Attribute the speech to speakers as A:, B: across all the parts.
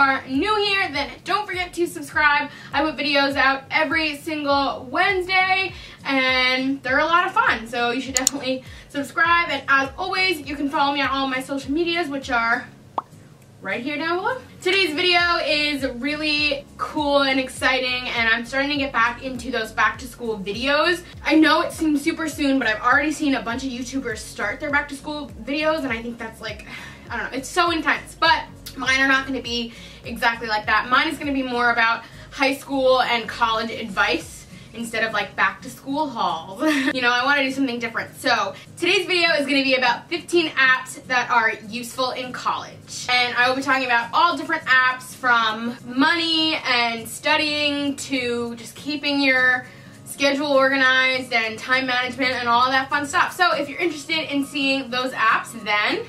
A: are new here, then don't forget to subscribe. I put videos out every single Wednesday, and they're a lot of fun, so you should definitely subscribe. And as always, you can follow me on all my social medias, which are right here down below. Today's video is really cool and exciting, and I'm starting to get back into those back to school videos. I know it seems super soon, but I've already seen a bunch of YouTubers start their back to school videos, and I think that's like, I don't know, it's so intense. But mine are not going to be exactly like that. Mine is going to be more about high school and college advice instead of like back to school hauls. You know, I want to do something different. So today's video is going to be about 15 apps that are useful in college. And I will be talking about all different apps, from money and studying to just keeping your schedule organized and time management and all that fun stuff. So if you're interested in seeing those apps, then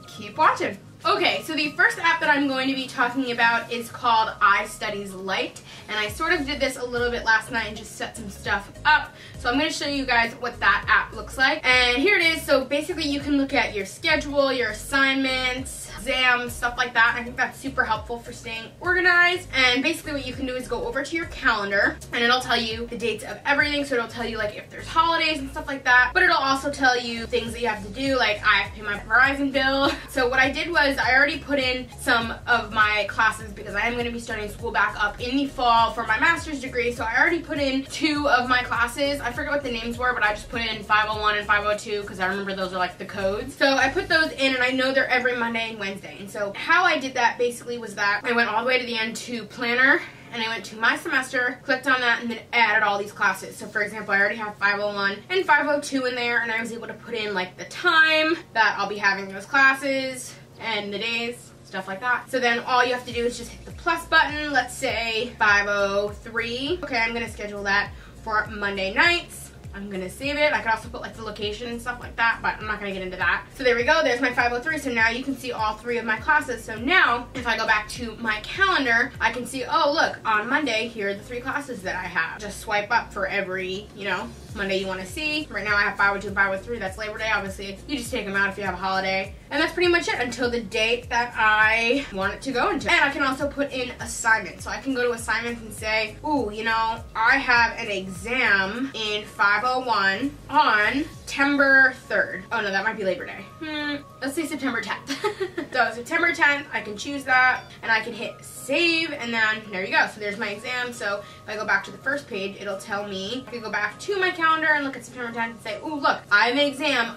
A: keep watching. Okay, so the first app that I'm going to be talking about is called iStudies Lite, and I sort of did this a little bit last night and just set some stuff up. So I'm going to show you guys what that app looks like. And here it is. So basically you can look at your schedule, your assignments, exams, stuff like that. I think that's super helpful for staying organized. And basically what you can do is go over to your calendar, and it'll tell you the dates of everything. So it'll tell you like if there's holidays and stuff like that, but it'll also tell you things that you have to do, like I have to pay my Verizon bill. So what I did was I already put in some of my classes because I am going to be starting school back up in the fall for my master's degree. So I already put in 2 of my classes. I forget what the names were, but I just put in 501 and 502 because I remember those are like the codes. So I put those in, and I know they're every Monday and Wednesday. And so how I did that basically was that I went all the way to the end to Planner, and I went to my semester, clicked on that, and then added all these classes. So for example, I already have 501 and 502 in there, and I was able to put in like the time that I'll be having those classes and the days, stuff like that. So then all you have to do is just hit the plus button. Let's say 503. Okay, I'm gonna schedule that for Monday nights. I'm gonna save it. I could also put like the location and stuff like that, but I'm not gonna get into that. So there we go, there's my 503. So now you can see all 3 of my classes. So now if I go back to my calendar, I can see, oh look, on Monday, here are the 3 classes that I have. Just swipe up for every, you know, Monday you want to see. Right now I have 502 and 503. That's Labor Day. Obviously, you just take them out if you have a holiday. And that's pretty much it until the date that I want it to go into. And I can also put in assignments. So I can go to assignments and say, ooh, you know, I have an exam in 501 on September 3rd. Oh no, that might be Labor Day. Let's say September 10th. So September 10th, I can choose that, and I can hit save, and then there you go. So there's my exam. So if I go back to the first page, it'll tell me, I can go back to my calendar and look at September 10th and say, ooh, look, I have an exam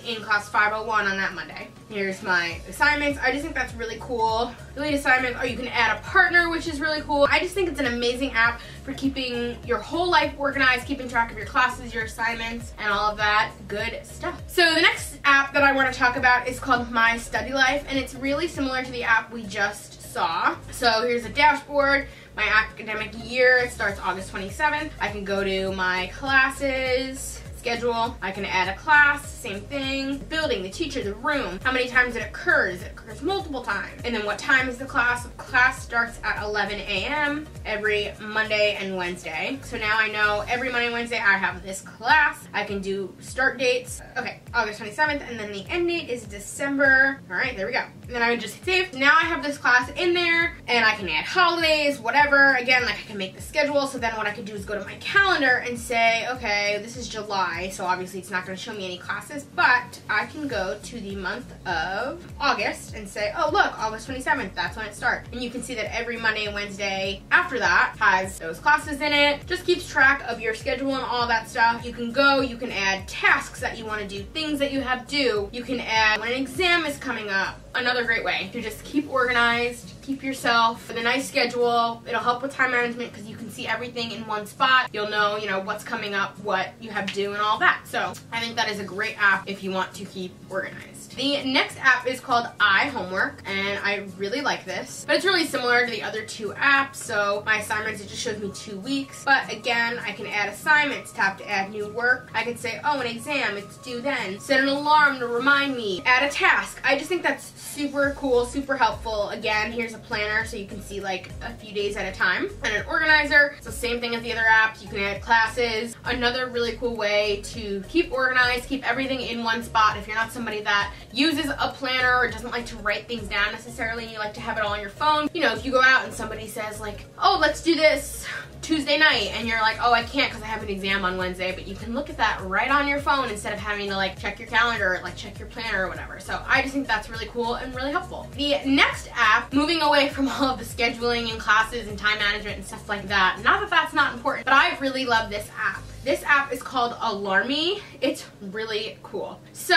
A: in class 501 on that Monday. Here's my assignments. I just think that's really cool. Delete assignments, or you can add a partner, which is really cool. I just think it's an amazing app for keeping your whole life organized, keeping track of your classes, your assignments, and all of that good stuff. So the next app that I want to talk about is called My Study Life, and it's really similar to the app we just saw. So here's a dashboard. My academic year, it starts August 27th. I can go to my classes, schedule. I can add a class, same thing. The building, the teacher, the room, how many times it occurs. It occurs multiple times. And then what time is the class? The class starts at 11 a.m. every Monday and Wednesday. So now I know every Monday and Wednesday I have this class. I can do start dates. Okay, August 27th, and then the end date is December. All right, there we go. And then I would just hit save. Now I have this class in there, and I can add holidays, whatever. Again, like I can make the schedule. So then what I can do is go to my calendar and say, okay, this is July, so obviously it's not going to show me any classes, but I can go to the month of August and say, oh look, August 27th, that's when it starts. And you can see that every Monday and Wednesday after that has those classes in it. Just keeps track of your schedule and all that stuff. You can go, you can add tasks that you want to do, things that you have due. You can add when an exam is coming up. Another great way to just keep organized, keep yourself with a nice schedule. It'll help with time management because you can see everything in one spot. You'll know, you know, what's coming up, what you have due, and all that. So I think that is a great app if you want to keep organized. The next app is called iHomework, and I really like this, but it's really similar to the other 2 apps. So my assignments, it just shows me 2 weeks, but again, I can add assignments, tap to add new work. I can say, oh, an exam, it's due then. Set an alarm to remind me, add a task. I just think that's super cool, super helpful. Again, here's a planner so you can see like a few days at a time, and an organizer. It's the same thing as the other apps. You can add classes. Another really cool way to keep organized, keep everything in one spot. If you're not somebody that uses a planner or doesn't like to write things down necessarily, and you like to have it all on your phone, you know, if you go out and somebody says like, oh, let's do this Tuesday night, and you're like, oh, I can't because I have an exam on Wednesday, but you can look at that right on your phone instead of having to like check your calendar or like check your planner or whatever. So I just think that's really cool and really helpful. The next app, moving away from all of the scheduling and classes and time management and stuff like that, not that that's not important, but I really love this app. This app is called Alarmy. It's really cool. So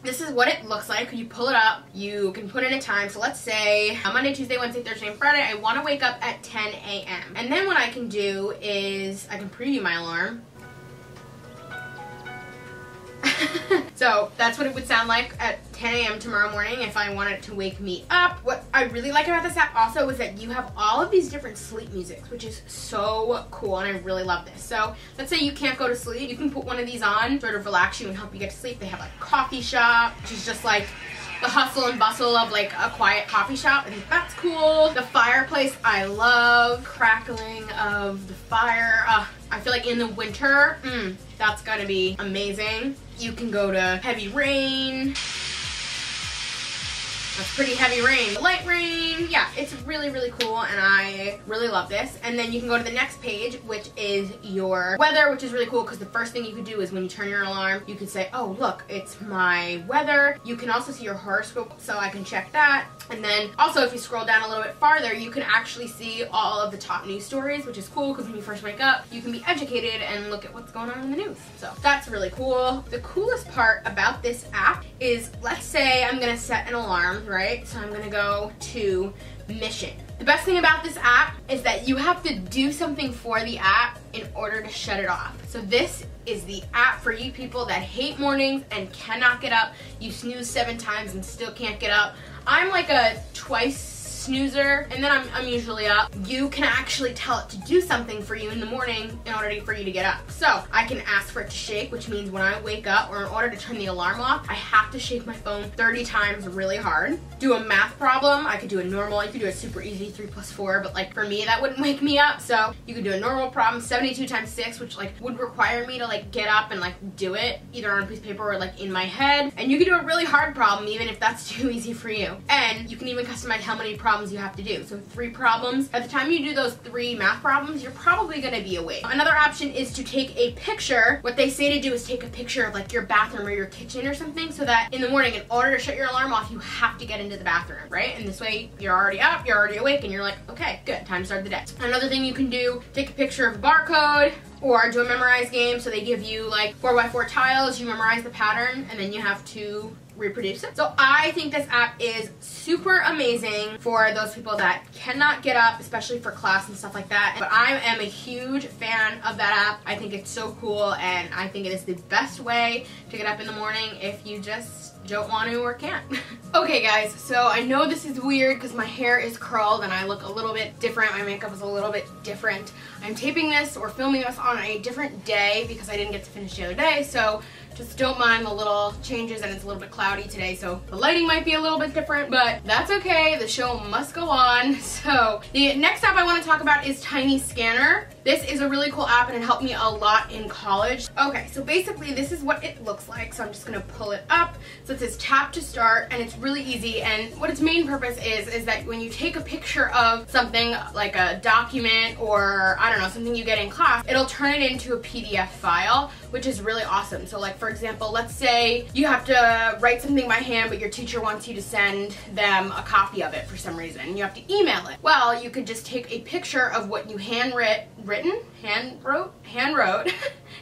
A: this is what it looks like. You pull it up, you can put in a time. So let's say Monday, Tuesday, Wednesday, Thursday, and Friday, I want to wake up at 10 a.m. And then what I can do is I can preview my alarm. So that's what it would sound like at 10 a.m. tomorrow morning if I wanted to wake me up. What I really like about this app also is that you have all of these different sleep musics, which is so cool, and I really love this. So let's say you can't go to sleep, you can put one of these on, sort of relax you and help you get to sleep. They have like coffee shop, which is just like the hustle and bustle of like a quiet coffee shop. I think that's cool. The fireplace, I love. Crackling of the fire. I feel like in the winter, that's gotta be amazing. You can go to heavy rain. That's pretty heavy rain. Light rain. Yeah, it's really, really cool, and I really love this. And then you can go to the next page, which is your weather, which is really cool because the first thing you could do is when you turn your alarm, you can say, oh, look, it's my weather. You can also see your horoscope, so I can check that. And then also if you scroll down a little bit farther, you can actually see all of the top news stories, which is cool because when you first wake up, you can be educated and look at what's going on in the news. So that's really cool. The coolest part about this app is, let's say I'm gonna set an alarm, right? So I'm gonna go to mission. The best thing about this app is that you have to do something for the app in order to shut it off. So this is the app for you people that hate mornings and cannot get up. You snooze 7 times and still can't get up. I'm like a twice snoozer, and then I'm usually up. You can actually tell it to do something for you in the morning in order for you to get up. So I can ask for it to shake, which means when I wake up, or in order to turn the alarm off, I have to shake my phone 30 times really hard. Do a math problem. I could do a normal, you could do a super easy 3 + 4, but like for me that wouldn't wake me up. So you could do a normal problem, 72 × 6, which like would require me to like get up and like do it either on a piece of paper or like in my head. And you can do a really hard problem even if that's too easy for you. And you can even customize how many problems you have to do. So 3 problems. By the time you do those 3 math problems, you're probably gonna be awake. Another option is to take a picture. What they say to do is take a picture of like your bathroom or your kitchen or something, so that in the morning, in order to shut your alarm off, you have to get into the bathroom, right? And this way you're already up, you're already awake, and you're like, okay, good, time to start the day. Another thing you can do, take a picture of a barcode, or do a memorize game. So they give you like 4x4 tiles, you memorize the pattern, and then you have to reproduce it. So I think this app is super amazing for those people that cannot get up, especially for class and stuff like that. But I am a huge fan of that app. I think it's so cool, and I think it is the best way to get up in the morning if you just don't want to or can't. Okay guys, so I know this is weird because my hair is curled and I look a little bit different. My makeup is a little bit different. I'm taping this or filming this on a different day because I didn't get to finish the other day, so just don't mind the little changes, and it's a little bit cloudy today, so the lighting might be a little bit different, but that's okay. The show must go on. So the next app I want to talk about is Tiny Scanner. This is a really cool app, and it helped me a lot in college. Okay, so basically this is what it looks like. So I'm just gonna pull it up. So it says tap to start, and it's really easy. And what its main purpose is that when you take a picture of something like a document or I don't know, something you get in class, it'll turn it into a PDF file, which is really awesome. So like for example, let's say you have to write something by hand, but your teacher wants you to send them a copy of it for some reason, and you have to email it. Well, you could just take a picture of what you hand wrote,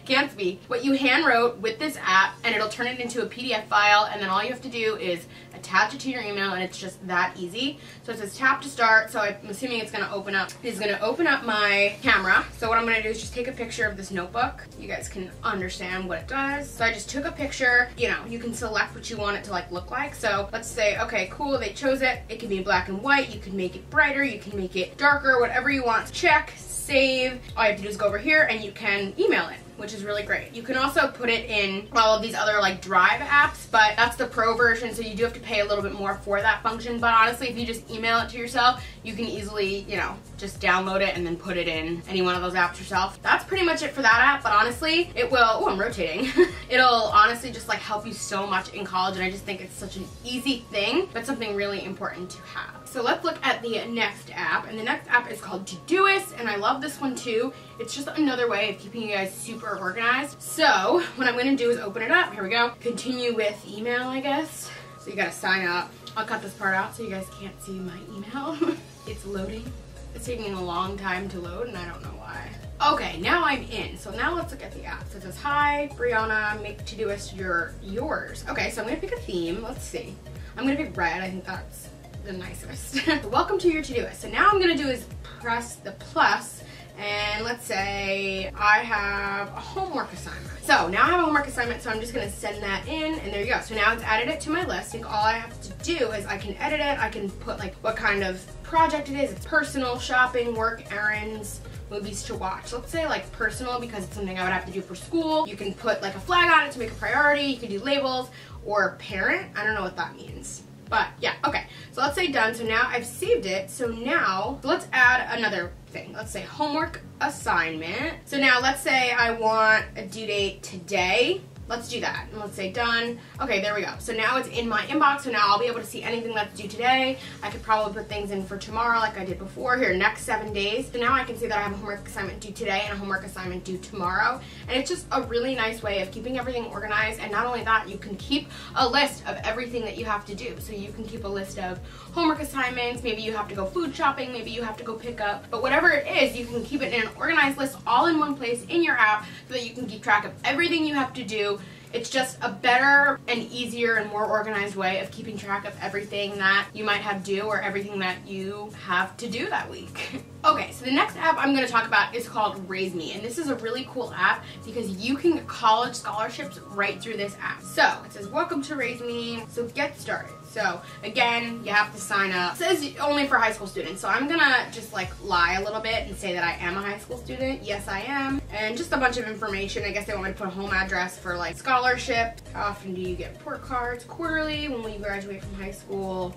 A: can't speak, what you hand wrote with this app, and it'll turn it into a PDF file, and then all you have to do is attach it to your email, and it's just that easy. So it says tap to start, so I'm assuming it's gonna open up. It's gonna open up my camera. So what I'm gonna do is just take a picture of this notebook. You guys can understand what it does. So I just took a picture. You know, you can select what you want it to like look like. So let's say, okay, cool, they chose it. It can be black and white. You can make it brighter. You can make it darker, whatever you want. Check, save. All you have to do is go over here and you can email it. which is really great. You can also put it in all of these other like Drive apps, but that's the pro version, so you do have to pay a little bit more for that function. But honestly, if you just email it to yourself, you can easily, you know, just download it and then put it in any one of those apps yourself. That's pretty much it for that app, but honestly, it will, oh, I'm rotating. It'll honestly just like help you so much in college, and I just think it's such an easy thing, but something really important to have. So let's look at the next app, and the next app is called Todoist, and I love this one too. It's just another way of keeping you guys super organized. So what I'm gonna do is open it up. Here we go. Continue with email, I guess. So you gotta sign up. I'll cut this part out so you guys can't see my email. It's loading. It's taking a long time to load, and I don't know why. Okay, now I'm in. So now let's look at the app. So it says, hi, Brianna, make Todoist yours. Okay, so I'm gonna pick a theme. Let's see. I'm gonna pick red. I think that's the nicest. Welcome to your Todoist. So now I'm gonna do is press the plus, and let's say I have a homework assignment. So now I have a homework assignment, so I'm just gonna send that in, and there you go. So now it's added it to my list. I think all I have to do is I can edit it. I can put like what kind of project it is. It's personal, shopping, work, errands, movies to watch. Let's say like personal because it's something I would have to do for school. You can put like a flag on it to make a priority. You can do labels, or parent. I don't know what that means. But yeah, okay. So let's say done. So now I've saved it. So now let's add another thing. Let's say homework assignment. So now let's say I want a due date today. Let's do that. And let's say done. Okay, there we go. So now it's in my inbox. So now I'll be able to see anything that's due today. I could probably put things in for tomorrow like I did before. Here, next 7 days. So now I can see that I have a homework assignment due today and a homework assignment due tomorrow. And it's just a really nice way of keeping everything organized. And not only that, you can keep a list of everything that you have to do. So you can keep a list of homework assignments. Maybe you have to go food shopping. Maybe you have to go pick up. But whatever it is, you can keep it in an organized list all in one place in your app so that you can keep track of everything you have to do. It's just a better and easier and more organized way of keeping track of everything that you might have due or everything that you have to do that week. Okay, so the next app I'm going to talk about is called RaiseMe, and this is a really cool app because you can get college scholarships right through this app. So it says, welcome to RaiseMe, so get started. So again, you have to sign up. It says only for high school students, so I'm gonna just like lie a little bit and say that I am a high school student. Yes, I am. And just a bunch of information. I guess they want me to put a home address for like scholarship. How often do you get report cards? Quarterly. When will you graduate from high school?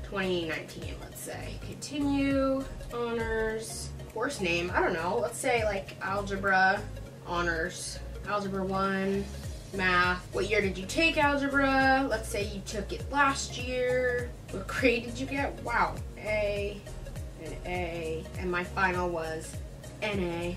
A: 2019, let's say. Continue. Honors. Course name, I don't know. Let's say like algebra honors. Algebra 1. Math. What year did you take algebra? Let's say you took it last year. What grade did you get? Wow. A, and my final was NA.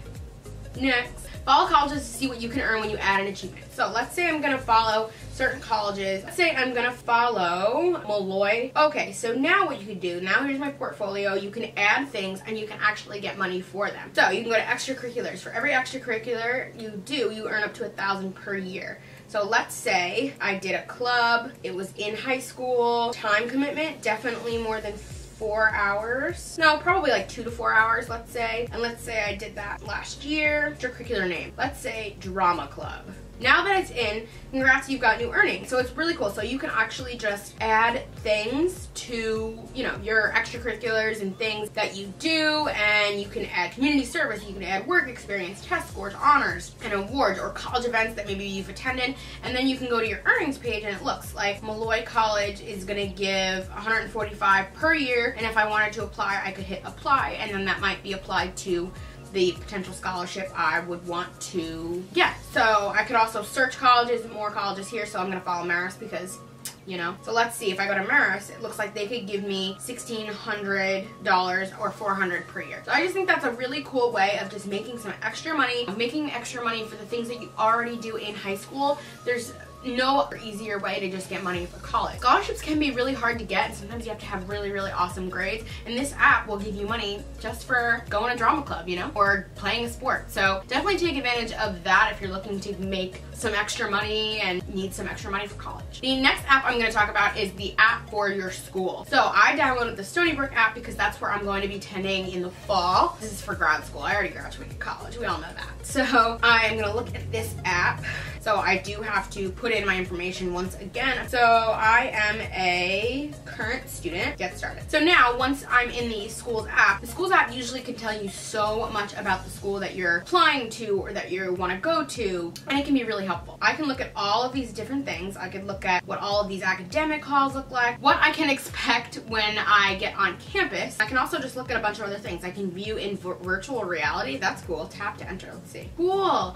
A: Next, follow colleges to see what you can earn when you add an achievement. So let's say I'm gonna follow certain colleges. Let's say I'm gonna follow Malloy. Okay, so now what you can do, now here's my portfolio, you can add things and you can actually get money for them. So you can go to extracurriculars. For every extracurricular you do, you earn up to $1,000 per year. So let's say I did a club, it was in high school, time commitment, definitely more than 4 hours. No, probably like 2 to 4 hours, let's say. And let's say I did that last year. Extracurricular name. Let's say drama club. Now that it's in, congrats, you've got new earnings. So it's really cool. So you can actually just add things to, you know, your extracurriculars and things that you do, and you can add community service, you can add work experience, test scores, honors, and awards, or college events that maybe you've attended, and then you can go to your earnings page and it looks like Malloy College is gonna give $145 per year, and if I wanted to apply, I could hit apply, and then that might be applied to the potential scholarship I would want to get. So I could also search colleges, more colleges here, so I'm gonna follow Marist because, you know. So let's see, if I go to Marist, it looks like they could give me $1,600 or $400 per year. So I just think that's a really cool way of just making some extra money, making extra money for the things that you already do in high school. There's no easier way to just get money for college. Scholarships can be really hard to get, and sometimes you have to have really, really awesome grades, and this app will give you money just for going to drama club, you know, or playing a sport. So definitely take advantage of that if you're looking to make some extra money and need some extra money for college. The next app I'm going to talk about is the app for your school. So I downloaded the Stony Brook app because that's where I'm going to be attending in the fall. This is for grad school. I already graduated college. We all know that. So I'm going to look at this app. So So I do have to put in my information once again. So I am a current student. Get started. So now once I'm in the Schools app, the Schools app usually can tell you so much about the school that you're applying to or that you want to go to, and it can be really helpful. I can look at all of these different things. I could look at what all of these academic halls look like, what I can expect when I get on campus. I can also just look at a bunch of other things. I can view in virtual reality. That's cool. Tap to enter. Let's see. Cool.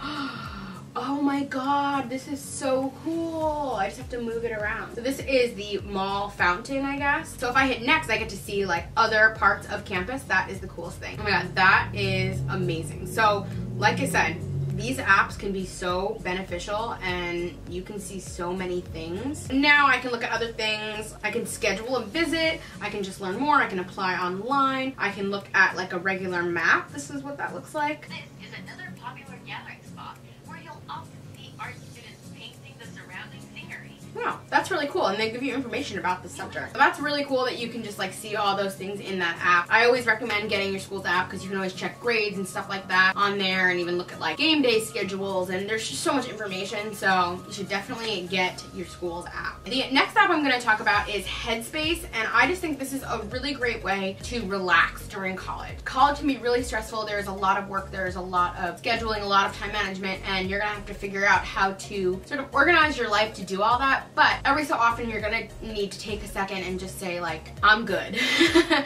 A: Oh my god, this is so cool. I just have to move it around. So this is the mall fountain, I guess. So if I hit next, I get to see like other parts of campus. That is the coolest thing. Oh my god, that is amazing. So like I said, these apps can be so beneficial and you can see so many things. Now I can look at other things. I can schedule a visit. I can just learn more. I can apply online. I can look at like a regular map. This is what that looks like.
B: This is another popular gathering spot where you'll often see art students painting the surrounding scenery.
A: Wow, that's really cool, and they give you information about the subject. So that's really cool that you can just like see all those things in that app. I always recommend getting your school's app because you can always check grades and stuff like that on there, and even look at like game day schedules, and there's just so much information, so you should definitely get your school's app. The next app I'm going to talk about is Headspace, and I just think this is a really great way to relax during college. College can be really stressful. There's a lot of work, there's a lot of scheduling, a lot of time management, and you're going to have to figure out how to sort of organize your life to do all that. But every so often you're gonna need to take a second and just say like, I'm good.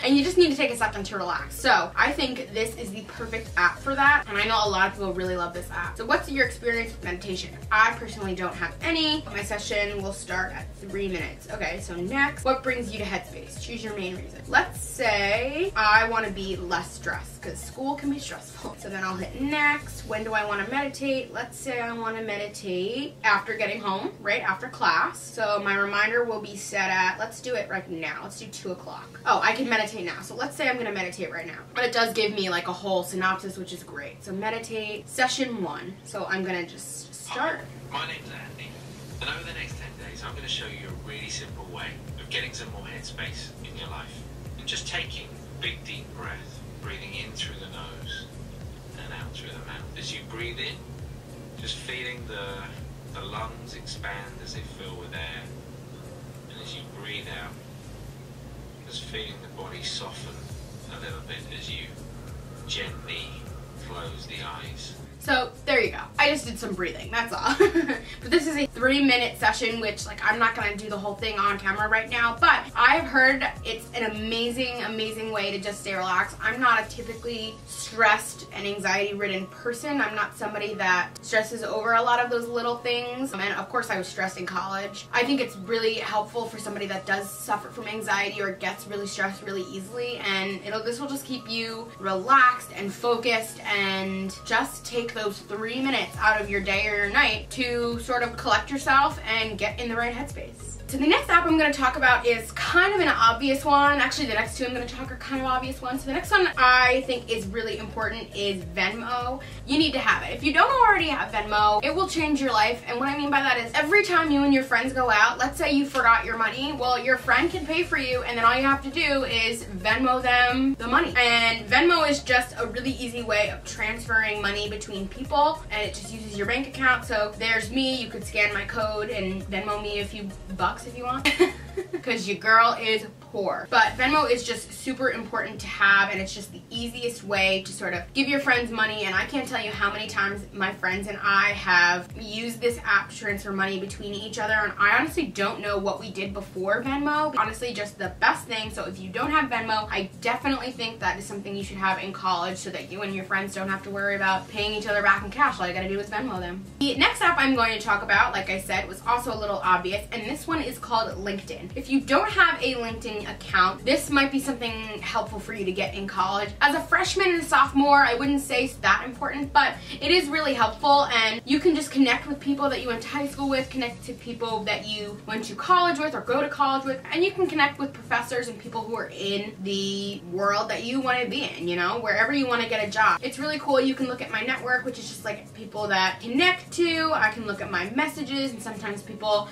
A: And you just need to take a second to relax. So I think this is the perfect app for that. And I know a lot of people really love this app. So what's your experience with meditation? I personally don't have any. My session will start at 3 minutes. Okay, so next, what brings you to Headspace? Choose your main reason. Let's say I wanna be less stressed because school can be stressful. So then I'll hit next. When do I wanna meditate? Let's say I wanna meditate after getting home, right after class. So my reminder will be set at, let's do it right now. Let's do 2 o'clock. Oh, I can meditate now. So let's say I'm gonna meditate right now. But it does give me like a whole synopsis, which is great. So meditate, session 1. So I'm gonna just start.
C: Hi, my name's Andy, and over the next 10 days, I'm gonna show you a really simple way of getting some more headspace in your life. And just taking a big deep breath, breathing in through the nose and out through the mouth. As you breathe in, just feeling the lungs expand as they fill with air, and as you breathe out, just feeling the body soften a little bit as you gently close the eyes.
A: So there you go. I just did some breathing, that's all. But this is a 3-minute session, which like I'm not gonna do the whole thing on camera right now, but I've heard it's an amazing, amazing way to just stay relaxed. I'm not a typically stressed and anxiety-ridden person. I'm not somebody that stresses over a lot of those little things. And of course I was stressed in college. I think it's really helpful for somebody that does suffer from anxiety or gets really stressed really easily, and this will just keep you relaxed and focused, and just take those 3 minutes out of your day or your night to sort of collect yourself and get in the right headspace. So the next app I'm going to talk about is kind of an obvious one. Actually, the next two I'm going to talk are kind of obvious ones. So the next one I think is really important is Venmo. You need to have it. If you don't already have Venmo, it will change your life. And what I mean by that is every time you and your friends go out, let's say you forgot your money, well, your friend can pay for you, and then all you have to do is Venmo them the money. And Venmo is just a really easy way of transferring money between people, and it just uses your bank account. So there's me, you could scan my code and Venmo me a few bucks if you want. Because your girl is poor. But Venmo is just super important to have, and it's just the easiest way to sort of give your friends money. And I can't tell you how many times my friends and I have used this app to transfer money between each other, and I honestly don't know what we did before Venmo. Honestly, just the best thing. So if you don't have Venmo, I definitely think that is something you should have in college so that you and your friends don't have to worry about paying each other back in cash. All you gotta do is Venmo them. The next app I'm going to talk about, like I said, was also a little obvious, and this one is called LinkedIn. If you don't have a LinkedIn account, this might be something helpful for you to get in college. As a freshman and a sophomore, I wouldn't say it's that important, but it is really helpful, and you can just connect with people that you went to high school with, connect to people that you went to college with or go to college with, and you can connect with professors and people who are in the world that you want to be in, you know, wherever you want to get a job. It's really cool. You can look at my network, which is just like people that connect to. I can look at my messages, and sometimes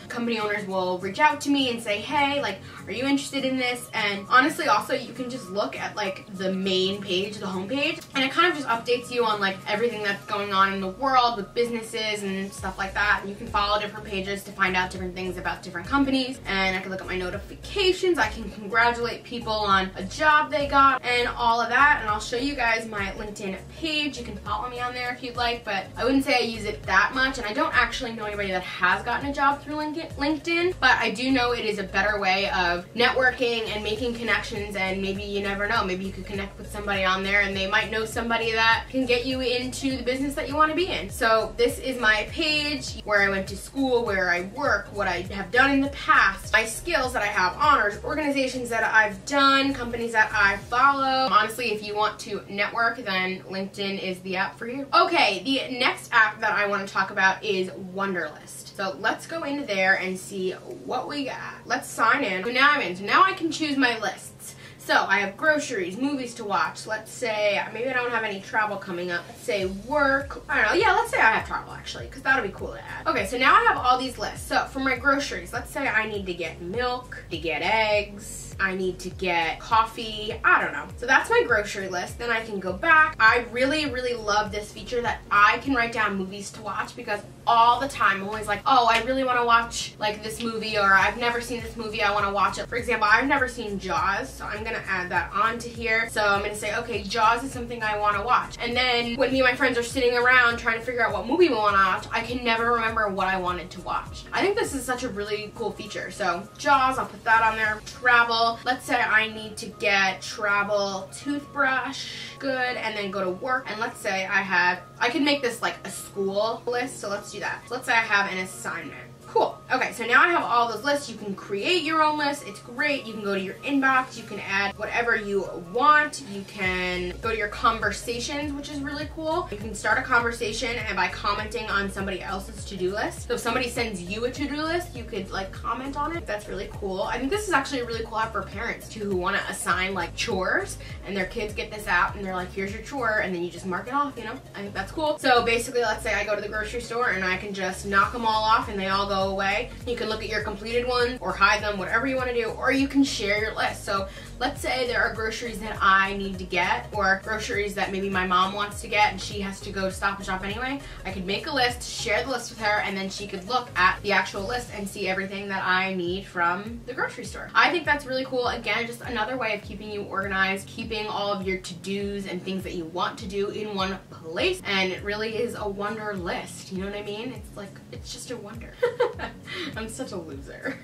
A: company owners will reach out to me and say, hey, hey, like, are you interested in this? And honestly, also, you can just look at like the main page, the homepage, and it kind of just updates you on like everything that's going on in the world with businesses and stuff like that. And you can follow different pages to find out different things about different companies. And I can look at my notifications. I can congratulate people on a job they got and all of that. And I'll show you guys my LinkedIn page. You can follow me on there if you'd like, but I wouldn't say I use it that much. And I don't actually know anybody that has gotten a job through LinkedIn, but I do know it is a better way of networking and making connections. And maybe you never know, maybe you could connect with somebody on there and they might know somebody that can get you into the business that you want to be in. So this is my page, where I went to school, where I work, what I have done in the past, my skills that I have, honors, organizations that I've done, companies that I follow. Honestly, if you want to network, then LinkedIn is the app for you. Okay, the next app that I want to talk about is Wonderlist. So let's go into there and see what we got. Let's sign in. So now I'm in. So now I can choose my lists. So I have groceries, movies to watch. Let's say, maybe I don't have any travel coming up. Let's say work. I don't know. Yeah, let's say I have travel actually, because that'll be cool to add. Okay, so now I have all these lists. So for my groceries, let's say I need to get milk, to get eggs, I need to get coffee, I don't know. So that's my grocery list. Then I can go back. I really, really love this feature that I can write down movies to watch, because all the time I'm always like, oh, I really want to watch like this movie, or I've never seen this movie, I want to watch it. For example, I've never seen Jaws, so I'm gonna add that onto here. So I'm gonna say, okay, Jaws is something I want to watch. And then when me and my friends are sitting around trying to figure out what movie we want to watch, I can never remember what I wanted to watch. I think this is such a really cool feature. So Jaws, I'll put that on there. Travel, let's say I need to get travel toothbrush, good, and then go to work. And let's say I can make this like a school list, so let's do that. So let's say I have an assignment. Cool. Okay, so now I have all those lists. You can create your own list. It's great. You can go to your inbox. You can add whatever you want. You can go to your conversations, which is really cool. You can start a conversation and by commenting on somebody else's to-do list. So if somebody sends you a to-do list, you could like comment on it. That's really cool. I think this is actually a really cool app for parents too, who want to assign like chores, and their kids get this app and they're like, here's your chore, and then you just mark it off, you know? I think that's cool. So basically, let's say I go to the grocery store and I can just knock them all off and they all go away. You can look at your completed ones or hide them, whatever you want to do, or you can share your list. So let's say there are groceries that I need to get, or groceries that maybe my mom wants to get and she has to go to Stop and Shop anyway. I could make a list, share the list with her, and then she could look at the actual list and see everything that I need from the grocery store. I think that's really cool. Again, just another way of keeping you organized, keeping all of your to-dos and things that you want to do in one place. And it really is a wonder list. You know what I mean? It's like, it's just a wonder. I'm such a loser.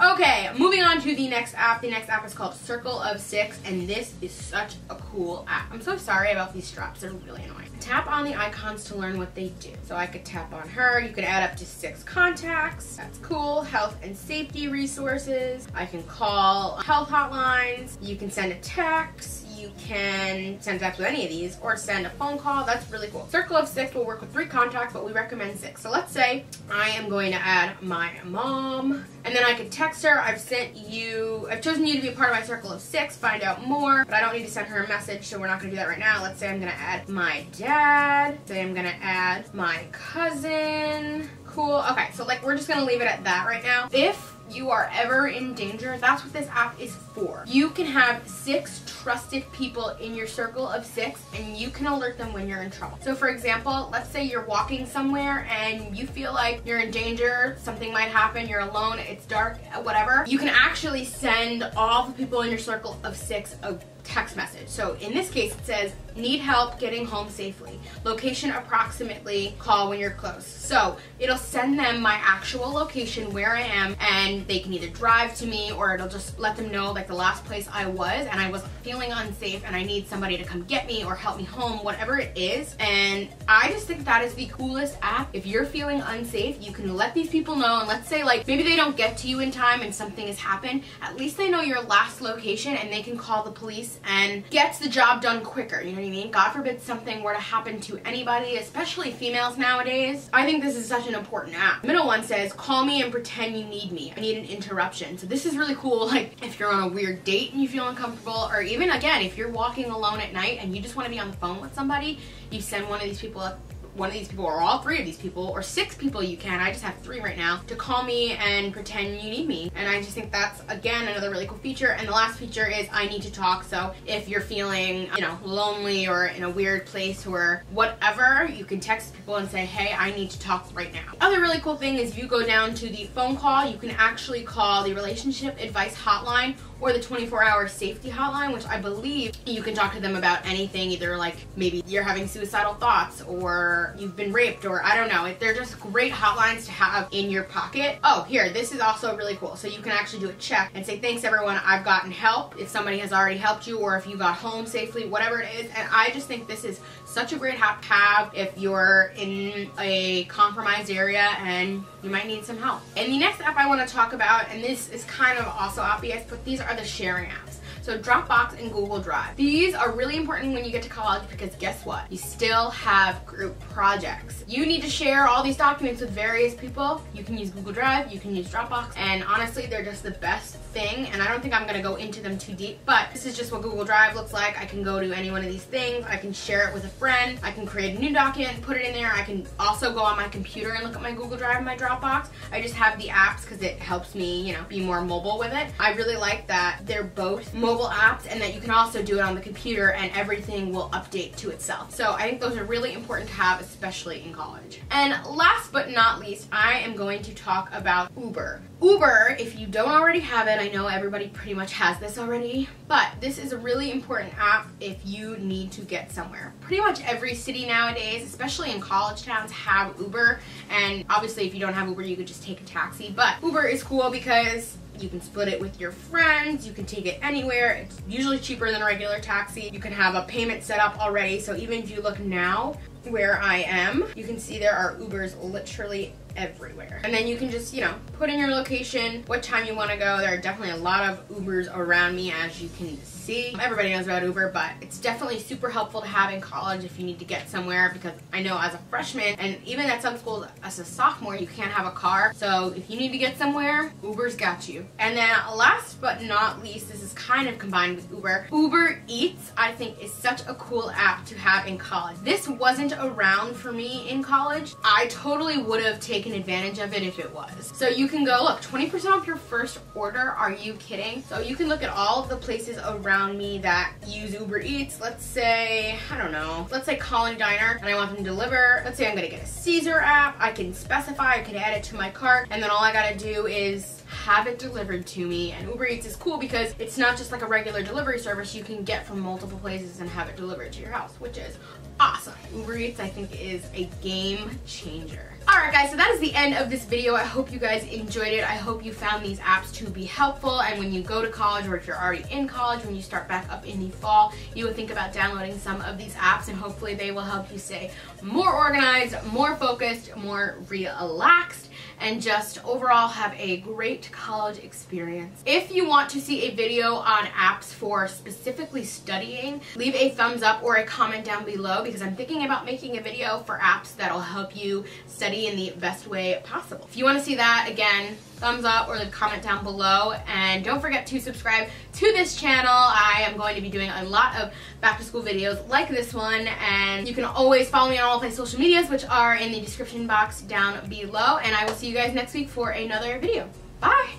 A: Okay, moving on to the next app. The next app is called Circle of Six, and this is such a cool app. I'm so sorry about these straps, they're really annoying. Tap on the icons to learn what they do. So I could tap on her. You could add up to 6 contacts. That's cool. Health and safety resources. I can call health hotlines. You can send a text. You can send a text with any of these or send a phone call. That's really cool. Circle of 6 will work with 3 contacts, but we recommend 6. So let's say I am going to add my mom, and then I could text her. I've chosen you to be a part of my circle of 6, find out more, but I don't need to send her a message, so we're not gonna do that right now. Let's say I'm gonna add my dad. Say I'm gonna add my cousin. Cool. Okay, so like we're just gonna leave it at that right now. If you are ever in danger, that's what this app is for. You can have 6 trusted people in your circle of 6, and you can alert them when you're in trouble. So for example, let's say you're walking somewhere and you feel like you're in danger, something might happen, you're alone, it's dark, whatever. You can actually send all the people in your circle of 6 a text message. So in this case, it says, need help getting home safely. Location approximately, call when you're close. So it'll send them my actual location, where I am, and they can either drive to me, or it'll just let them know like the last place I was, and I was feeling unsafe and I need somebody to come get me or help me home, whatever it is. And I just think that is the coolest app. If you're feeling unsafe, you can let these people know, and let's say like maybe they don't get to you in time and something has happened, at least they know your last location and they can call the police and gets the job done quicker, you know what I mean? God forbid something were to happen to anybody, especially females nowadays. I think this is such an important app. The middle one says, call me and pretend you need me. I need an interruption. So this is really cool, like if you're on a weird date and you feel uncomfortable, or even again, if you're walking alone at night and you just want to be on the phone with somebody, you send one of these people one of these people or all 3 of these people or 6 people you can, I just have 3 right now, to call me and pretend you need me. And I just think that's, again, another really cool feature. And the last feature is I need to talk. So if you're feeling, you know, lonely or in a weird place or whatever, you can text people and say, hey, I need to talk right now. The other really cool thing is if you go down to the phone call, you can actually call the relationship advice hotline or the 24-hour safety hotline, which I believe you can talk to them about anything, either like maybe you're having suicidal thoughts or you've been raped, or I don't know. They're just great hotlines to have in your pocket. Oh, here, this is also really cool. So you can actually do a check and say, thanks everyone, I've gotten help, if somebody has already helped you or if you got home safely, whatever it is. And I just think this is such a great app to have if you're in a compromised area and you might need some help. And the next app I want to talk about, and this is kind of also obvious, but these are the sharing apps. So Dropbox and Google Drive. These are really important when you get to college because guess what? You still have group projects. You need to share all these documents with various people. You can use Google Drive, you can use Dropbox, and honestly, they're just the best thing. And I don't think I'm gonna go into them too deep, but this is just what Google Drive looks like. I can go to any one of these things. I can share it with a friend. I can create a new document, put it in there. I can also go on my computer and look at my Google Drive and my Dropbox. I just have the apps because it helps me, you know, be more mobile with it. I really like that they're both mobile apps and that you can also do it on the computer and everything will update to itself. So I think those are really important to have, especially in college. And last but not least, I am going to talk about Uber. Uber, if you don't already have it, I know everybody pretty much has this already, but this is a really important app if you need to get somewhere. Pretty much every city nowadays, especially in college towns, have Uber, and obviously if you don't have Uber, you could just take a taxi, but Uber is cool because you can split it with your friends, you can take it anywhere, it's usually cheaper than a regular taxi, you can have a payment set up already, so even if you look now where I am, you can see there are Ubers literally everywhere. And then you can just, you know, put in your location, what time you want to go. There are definitely a lot of Ubers around me, as you can see. Everybody knows about Uber, but it's definitely super helpful to have in college if you need to get somewhere, because I know as a freshman, and even at some schools as a sophomore, you can't have a car. So if you need to get somewhere, Uber's got you. And then last but not least, this is kind of combined with Uber. Uber Eats, I think, is such a cool app to have in college. This wasn't around for me in college. I totally would have taken advantage of it if it was. So you can go, look, 20% off your first order. Are you kidding? So you can look at all of the places around me that use Uber Eats. Let's say, I don't know, let's say Colin Diner, and I want them to deliver. Let's say I'm gonna get a Caesar app. I can specify, I can add it to my cart, and then all I gotta do is have it delivered to me. And Uber Eats is cool because it's not just like a regular delivery service. You can get from multiple places and have it delivered to your house, which is awesome. Uber Eats, I think, is a game changer. Alright guys, so that is the end of this video. I hope you guys enjoyed it. I hope you found these apps to be helpful, and when you go to college, or if you're already in college, when you start back up in the fall, you will think about downloading some of these apps, and hopefully they will help you stay more organized, more focused, more relaxed, and just overall have a great college experience. If you want to see a video on apps for specifically studying, leave a thumbs up or a comment down below, because I'm thinking about making a video for apps that'll help you study in the best way possible. If you want to see that, again, thumbs up or the comment down below, and don't forget to subscribe to this channel. I am going to be doing a lot of back to school videos like this one, and you can always follow me on all of my social medias, which are in the description box down below, and I will see you guys next week for another video. Bye!